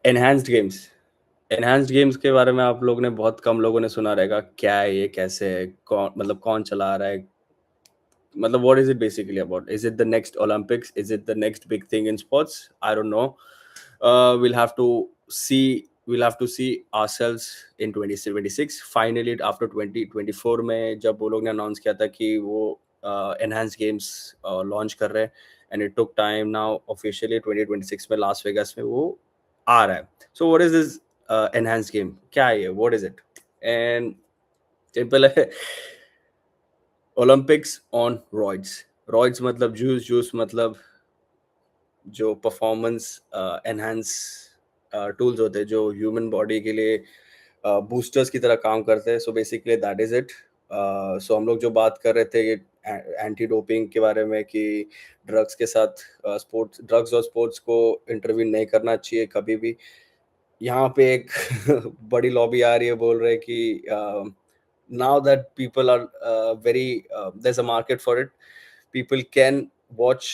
Enhanced games enhanced games के बारे में आप लोग ने बहुत कम लोगों ने सुना रहेगा। क्या है ये, कैसे है, कौन मतलब कौन चला रहा है, मतलब what is it basically about? Is it the next Olympics? Is it the next big thing in sports? I don't know. We'll have to see. We'll have to see ourselves in 2026. Finally, after 2024 में जब वो लोग ने announce किया था कि वो enhanced games launch कर रहे हैं, and it took time, now officially 2026 में लास वेगास में वो आ रहा है. So what is this enhanced game? क्या है ये? What is it? And simple है. Olympics on roids. रॉइड्स मतलब जूस, जूस मतलब जो परफॉर्मेंस एनहांस टूल्स होते हैं जो ह्यूमन बॉडी के लिए बूस्टर्स की तरह काम करते हैं. So basically that is it. So हम लोग जो बात कर रहे थे एंटी डोपिंग के बारे में कि ड्रग्स के साथ स्पोर्ट्स, ड्रग्स और स्पोर्ट्स को इंटरवीन नहीं करना चाहिए कभी भी. यहाँ पे एक बड़ी लॉबी आ रही है, बोल रहे हैं कि now that people are very there's a market for it. People can watch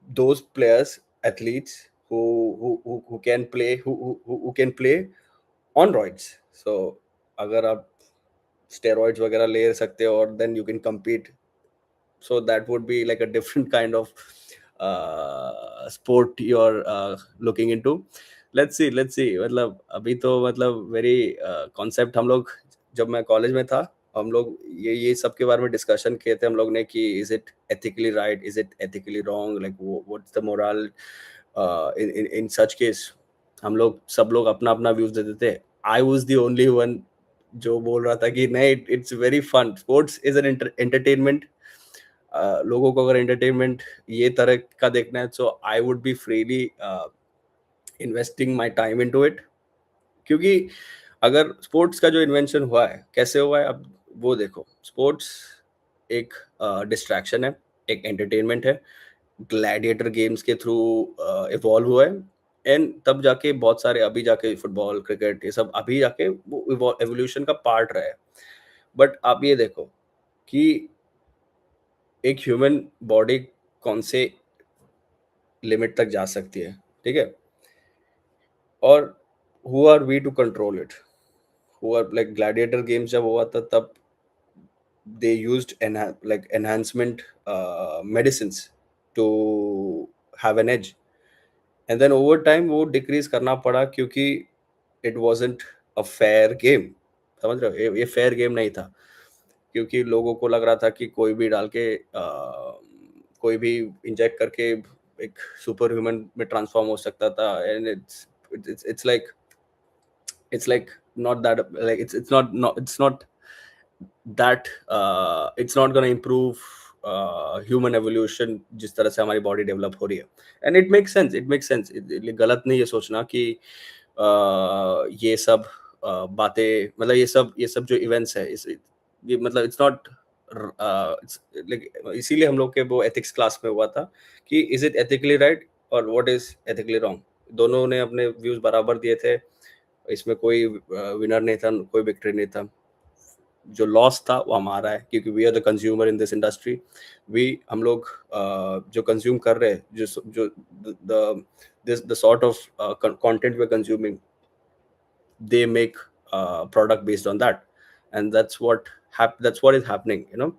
those players, athletes who can play, who can play on roids. So अगर आप steroids वगैरह ले सकते हो और then you can compete, so that would be like a different kind of sport you're looking into. Let's see. मतलब अभी तो मतलब very concept हम लोग, जब मैं कॉलेज में था, हम लोग ये सब के बारे में डिस्कशन किए थे हम लोग ने कि is it ethically right, is it ethically wrong, like what's the moral in such case. हम लोग सब लोग अपना अपना व्यूज देते थे. I was the only one जो बोल रहा था कि नहीं, it's very fun, sports is an entertainment. लोगों को अगर एंटरटेनमेंट ये तरह का देखना है, so I would be freely investing my time into it. क्योंकि अगर स्पोर्ट्स का जो इन्वेंशन हुआ है, कैसे हुआ है, अब वो देखो. स्पोर्ट्स एक डिस्ट्रैक्शन है, एक एंटरटेनमेंट है, ग्लैडिएटर गेम्स के थ्रू इवॉल्व हुआ है. एंड तब जाके बहुत सारे, अभी जाके फुटबॉल, क्रिकेट, ये सब अभी जाके वो एवोल्यूशन का पार्ट रहा है. बट आप ये देखो कि एक ह्यूमन बॉडी कौन से लिमिट तक जा सकती है, ठीक है, और who are we to control it. Who are like gladiator games जब हुआ था, तब they used like enhancement medicines to have an edge. And then over time वो decrease करना पड़ा क्योंकि it wasn't a fair game. समझ रहे हो, ये fair game नहीं था. क्योंकि लोगों को लग रहा था कि कोई भी डाल के कोई भी इंजेक्ट करके एक सुपर ह्यूमन में ट्रांसफॉर्म हो सकता था. And it's like not that, like it's not that it's not going to improve human evolution जिस तरह से हमारी बॉडी डेवलप हो रही है. And it make sense, it make sense. गलत नहीं ये सोचना कि ये सब बातें, मतलब ये सब जो इवेंट्स है, ये मतलब इट्स नॉट लाइक. इसीलिए हम लोग के वो एथिक्स क्लास में हुआ था कि इज इट एथिकली राइट और व्हाट इज एथिकली रॉन्ग. दोनों ने अपने व्यूज बराबर दिए थे. इसमें कोई विनर नहीं था, कोई विक्ट्री नहीं था. जो लॉस था वो हमारा है, क्योंकि we are the consumer in this industry. हम लोग जो कंज्यूम कर रहे हैं, जो the sort of content we are consuming, they make product based on that. And that's what is happening, you know.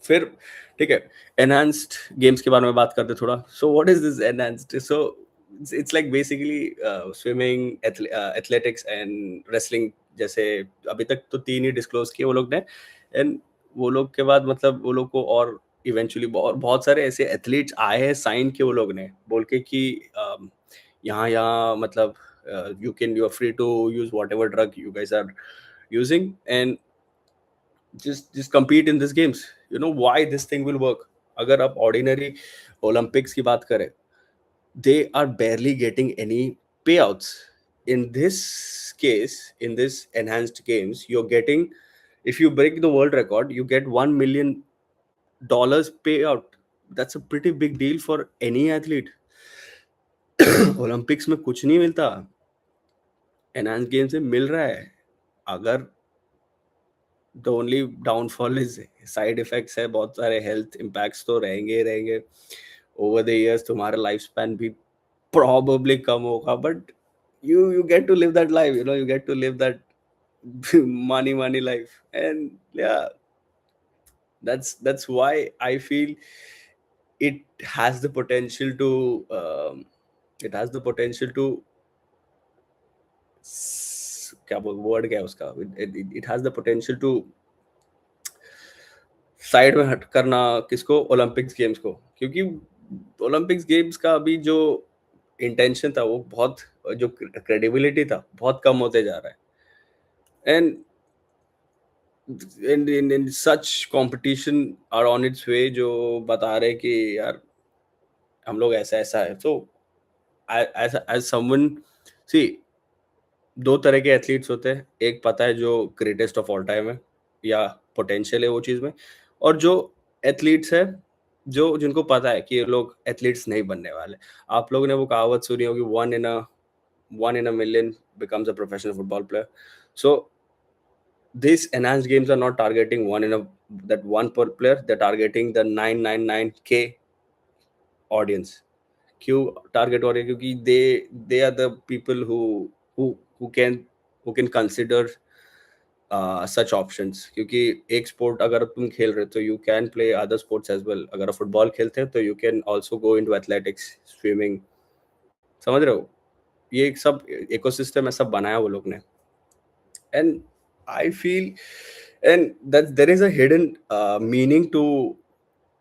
फिर ठीक है, एनहांस्ड गेम्स के बारे में बात करते थोड़ा. So what is this enhanced? So it's like basically swimming, athletics and wrestling. जैसे अभी तक तो 3 ही डिस्क्लोज किए वो लोग ने. एंड वो लोग के बाद मतलब वो लोग को और इवेंचुअली बहुत सारे ऐसे एथलीट्स आए हैं साइन किए वो लोग ने, बोल के कि यहाँ मतलब you are free to use whatever drug you guys are using, and just compete in these games. You know why this thing will work? अगर आप ऑर्डिनरी ओलंपिक्स की बात करें, they are barely getting any payouts. In this case, in this enhanced games, you're getting, if you break the world record, you get $1 million payout. That's a pretty big deal for any athlete. Olympics में कुछ नहीं मिलता, enhance games में मिल रहा है. अगर the only downfall is side effects है, बहुत सारे हेल्थ इम्पैक्ट्स तो रहेंगे ही रहेंगे. ओवर द इयर्स तुम्हारा लाइफ स्पैन भी प्रॉबेबली कम होगा, but you get to live that life, you know, you get to live that money life. And yeah, that's why I feel it has the potential to it has the potential to क्या बोल word क्या है उसका, it has the potential to side में हट करना किसको, Olympics games को, क्योंकि ओलंपिक्स गेम्स का अभी जो इंटेंशन था वो बहुत, जो क्रेडिबिलिटी था बहुत कम होते जा रहा है। And in such competition are on its way जो बता रहे कि यार हम लोग ऐसा ऐसा है। so as someone, see, दो तरह के एथलीट्स होते हैं, एक पता है जो ग्रेटेस्ट ऑफ ऑल टाइम है या पोटेंशियल है वो चीज में, और जो एथलीट्स है जो जिनको पता है कि ये लोग एथलीट्स नहीं बनने वाले। आप लोगों ने वो कहावत सुनी होगी, one in a million becomes a professional football player. So these enhanced games are not targeting one in a that one per player, they're targeting the 999k audience. क्यों टारगेट हो रहे हैं? क्योंकि they are the people who can consider such options. क्योंकि एक sport अगर तुम खेल रहे हो तो you can play other sports as well. अगर आप फुटबॉल खेलते हैं तो you can also go into athletics, swimming, समझ रहे हो? ये एक सब इकोसिस्टम ऐसा बनाया वो लोग ने। And I feel and that there is a hidden meaning to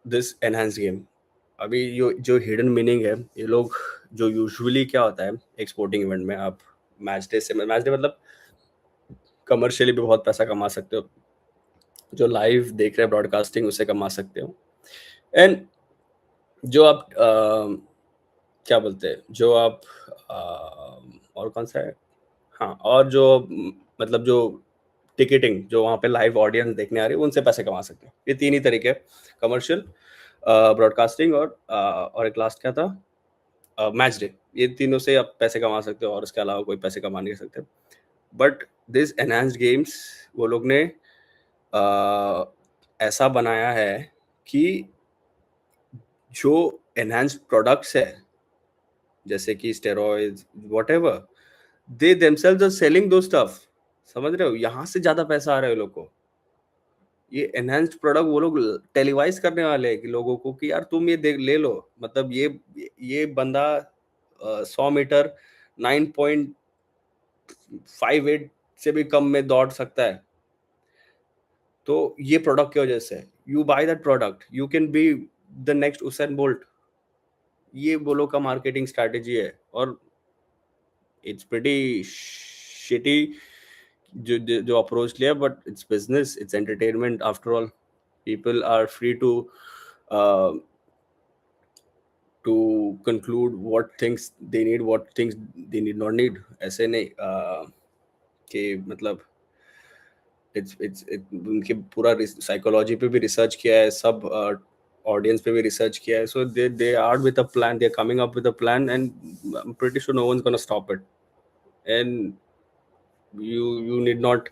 this enhance game. अभी जो हिडन मीनिंग है, ये लोग जो यूजुअली क्या होता है एक स्पोर्टिंग इवेंट में, आप मैच डे मतलब कमर्शियली भी बहुत पैसा कमा सकते हो, जो लाइव देख रहे हैं ब्रॉडकास्टिंग उससे कमा सकते हो। एंड जो आप क्या बोलते हैं, जो आप और कौन सा है, हाँ, और जो मतलब जो टिकटिंग, जो वहाँ पे लाइव ऑडियंस देखने आ रही है उनसे पैसे कमा सकते हैं। ये तीन ही तरीके, कमर्शियल, ब्रॉडकास्टिंग और एक लास्ट क्या था, मैच डे। ये तीनों से आप पैसे कमा सकते हो और इसके अलावा कोई पैसे कमा नहीं सकते। बट दिस एनहांस्ड गेम्स वो लोग ने ऐसा बनाया है कि जो एनहांस्ड प्रोडक्ट्स है जैसे कि steroids whatever, they themselves are selling those stuff. समझ रहे हो? यहाँ से ज्यादा पैसा आ रहा है लोग को। ये एनहांस्ड प्रोडक्ट वो लोग टेलीवाइज करने वाले हैं कि लोगों को कि यार तुम ये देख ले लो, मतलब ये बंदा 100 मीटर 9.58 से भी कम में दौड़ सकता है, तो ये प्रोडक्ट की वजह से you buy that product, you can be the next Usain Bolt. ये वो लोग का मार्केटिंग स्ट्रैटेजी है और इट्स प्रीटी शिटी जो अप्रोच लिया, but it's business, it's entertainment after all. People are free to conclude what things they need, what things they need not need। ऐसे नहीं कि मतलब उनके पूरा साइकोलॉजी पे भी रिसर्च किया है, सब ऑडियंस पे भी रिसर्च किया है। So they are with a plan, they are coming up with a plan and I am pretty sure no one is gonna stop it. And you need not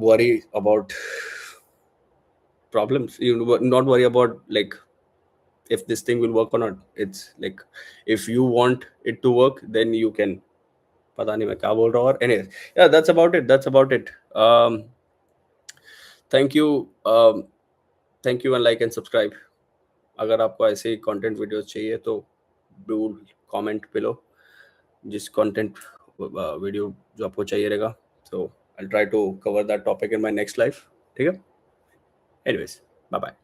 worry about problems, you not worry about like if this thing will work or not। it's like if you want it to work then you can। पता नहीं मैं क्या बोल रहा हूँ। और anyways, yeah, that's about it। thank you, thank you and like and subscribe। अगर आपको ऐसे कंटेंट वीडियोस चाहिए तो डू कमेंट बिलो जिस कंटेंट वीडियो जो आपको चाहिए रहेगा। so I'll try to cover that topic in my next live। ठीक है? anyways, bye bye।